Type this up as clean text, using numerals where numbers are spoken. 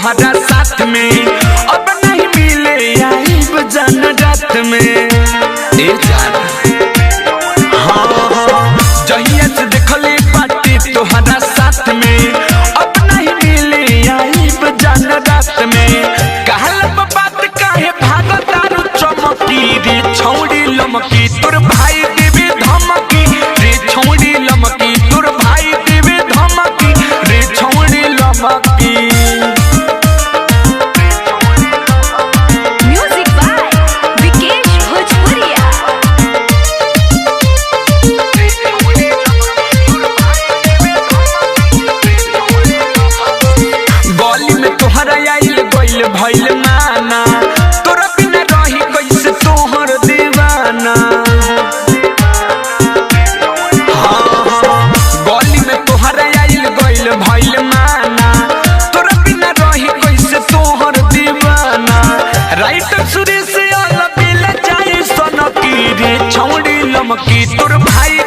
तोहरा साथ में अब नहीं मिले आइब जान रात में ए जान। हाँ जहिया से देखले बाटे तोहरा साथ में अब नहीं मिले आइब जान रात में। कहल बात काहे भागत तारू चमकी रे छौड़ी लमकी तोर भाई देवे धमकी रे छौड़ी लमकी तोर भाई देवे धमकी रे छौड़ी लमकी। म्यूजिक बाय विकेश भोजपुरिया। गली में तोहरा आइल गइल भइल माना तोरा बिना रही कैसे तोहर दीवाना। गली में तोहरा आइल गइल भइल माना तोरा बिना रही कैसे तोहर दीवाना। राइटर सुरेश आला बिल जाए सनकी रे छौड़ी लमकी तोर भाई